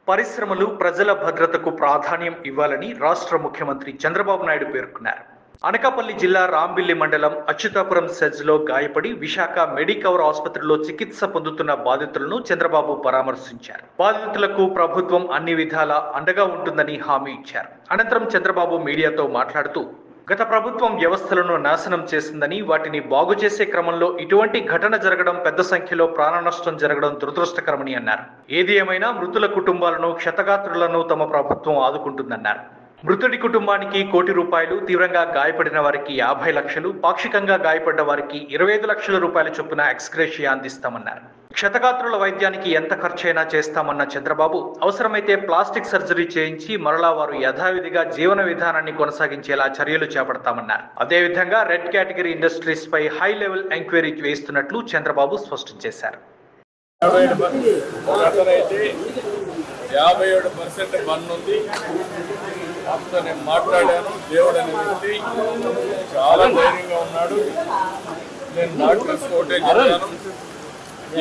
పరిశ్రమలు ప్రజల భద్రతకు ప్రాధాన్యం ఇవ్వాలని రాష్ట్ర ముఖ్యమంత్రి చంద్రబాబు నాయుడు పేర్కొన్నారు. అనకాపల్లి జిల్లా రాంబిల్లి మండలం అచ్యుతాపురం సెజ్లో గాయపడి విశాఖ మెడికవర్ ఆసుపత్రిలో చికిత్స పొందుతున్న బాధితులను చంద్రబాబు పరామర్శించారు. బాధితులకు ప్రభుత్వం అన్ని విధాలా అండగా ఉంటుందని హామీ ఇచ్చారు. అనంతరం చంద్రబాబు మీడియాతో మాట్లాడుతూ గత ప్రభుత్వం వ్యవస్థలను నాశనం చేసిందని, వాటిని బాగు చేసే క్రమంలో ఇటువంటి ఘటన జరగడం, పెద్ద సంఖ్యలో ప్రాణ నష్టం జరగడం దురదృష్టకరమని అన్నారు. ఏది ఏమైనా మృతుల కుటుంబాలను, క్షతగాత్రులను తమ ప్రభుత్వం ఆదుకుంటుందన్నారు. మృతుడి కుటుంబానికి ₹1 కోటి, తీవ్రంగా గాయపడిన వారికి 50 లక్షలు, పాక్షికంగా గాయపడ్డ వారికి 25 లక్షల రూపాయల చొప్పున ఎక్స్గ్రేషియా అందిస్తామన్నారు. క్షతగాత్రుల వైద్యానికి ఎంత ఖర్చైనా చేస్తామన్న చంద్రబాబు, అవసరమైతే ప్లాస్టిక్ సర్జరీ చేయించి మరలా వారు యథావిధిగా జీవన విధానాన్ని కొనసాగించేలా చర్యలు చేపడతామన్నారు. అదేవిధంగా రెడ్ కేటగిరీ ఇండస్ట్రీస్ పై హై లెవెల్ ఎంక్వైరీ వేస్తున్నట్లు చంద్రబాబు స్పష్టం చేశారు. 57% పన్ను ఉంది. అంతా నేను మాట్లాడాను. దేవుడు అనే వ్యక్తి చాలా ధైర్యంగా ఉన్నాడు. నేను డాక్టర్స్ ఒకటే చెప్పాను,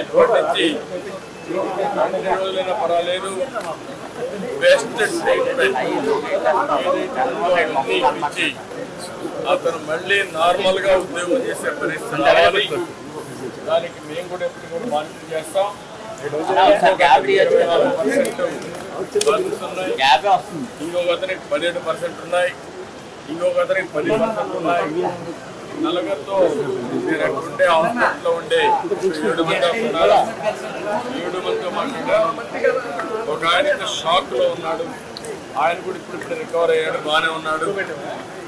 ఇప్పటి నుంచి అన్ని రోజులైనా పర్వాలేదు, బెస్ట్ ట్రీట్మెంట్ ఏదైతే ఇచ్చి అతను మళ్ళీ నార్మల్గా ఉద్యోగం చేసే పరిస్థితి రావాలి. దానికి మేము కూడా ఎప్పుడు కూడా మానిటర్ చేస్తాం. ఇంకొక అతనికి 17% ఉన్నాయి, ఇంకొక అతనికి 10% ఉన్నాయి. నలుగురితో నేను ఎక్కడుండే హాస్పిటల్లో ఉండే 7 మంది ఉన్నారు. 7 మందితో మాట్లాడాను. ఒక ఆయన షాక్ లో ఉన్నాడు, ఆయన కూడా ఇప్పుడు రికవర్ అయ్యాడు, బాగానే ఉన్నాడు.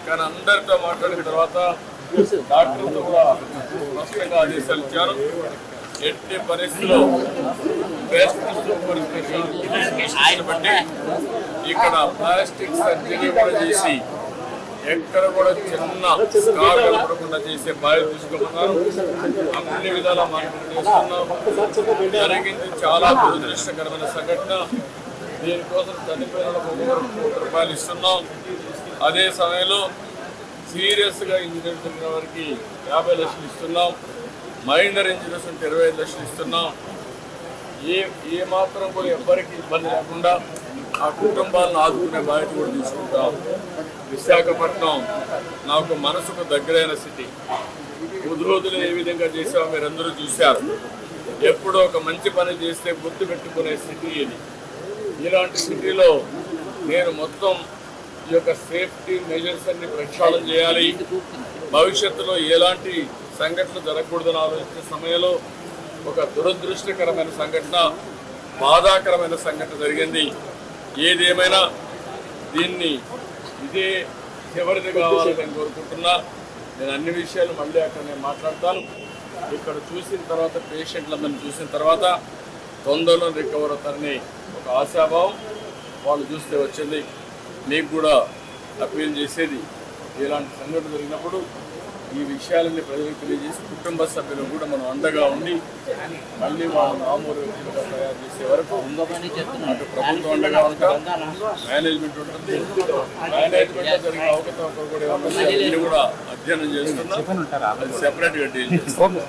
కానీ అందరితో మాట్లాడిన తర్వాత డాక్టర్తో కూడా స్పష్టంగా ఆదేశాలు ఇచ్చారు. ఎట్టి పరిస్థితుల్లో బెస్ట్ సూపర్ స్పెషాలిటీ బట్టి ఇక్కడ ప్లాస్టిక్ సర్జరీ కూడా చేసి ఎక్కడ కూడా చిన్న స్కార్ కనపడకుండా చేసే బాధ్యత తీసుకోమన్నారు. అన్ని విధాలా మానిటర్ చేస్తున్నాం. జరిగింది చాలా దురదృష్టకరమైన సంఘటన. దీనికోసం చనిపోయిన ₹1 కోటి ఇస్తున్నాం. అదే సమయంలో సీరియస్గా ఇంజరీస్ జరిగిన వారికి 50 లక్షలు ఇస్తున్నాం. మైనర్ ఇంజరీస్ ఉంటే 25 లక్షలు ఇస్తున్నాం. ఏ మాత్రం కూడా ఎవ్వరికి ఇబ్బంది లేకుండా ఆ కుటుంబాలను ఆదుకునే బాధ్యత కూడా తీసుకుంటాం. విశాఖపట్నం నాకు మనసుకు దగ్గరైన సిటీ. ఉద్రోధులు ఏ విధంగా చేసామో మీరందరూ చూశారు. ఎప్పుడో ఒక మంచి పని చేస్తే గుర్తు పెట్టుకునే సిటీ ఇది. ఇలాంటి సిటీలో నేను మొత్తం ఈ యొక్క సేఫ్టీ మెజర్స్ అన్ని ప్రక్షాళన చేయాలి. భవిష్యత్తులో ఎలాంటి సంఘటనలు జరగకూడదని ఆలోచించే సమయంలో ఒక దురదృష్టకరమైన సంఘటన, బాధాకరమైన సంఘటన జరిగింది. ఏదేమైనా దీన్ని ఇదే చివరిది కావాలని నేను కోరుకుంటున్నా. నేను అన్ని విషయాలు మళ్ళీ అక్కడ నేను మాట్లాడతాను. ఇక్కడ చూసిన తర్వాత, పేషెంట్లందరినీ చూసిన తర్వాత తొందరలో రికవర్ అవుతారని ఒక ఆశాభావం వాళ్ళు చూస్తే వచ్చింది. మీకు కూడా అప్పీల్ చేసేది, ఇలాంటి సంఘటన జరిగినప్పుడు ఈ విషయాలని ప్రజలకు తెలియజేసి కుటుంబ సభ్యులు కూడా మనం అండగా ఉండి మళ్ళీ వాళ్ళు మామూలు వ్యక్తులుగా తయారు చేసే వరకు అటు ప్రభుత్వం అండగా ఉంటాం, మేనేజ్మెంట్ ఉంటుంది. మేనేజ్మెంట్ జరిగిన అవకతవకలు కూడా అన్ని కూడా అధ్యయనం చేస్తున్నాం. అది సెపరేట్గా డీల్ చేస్తాం.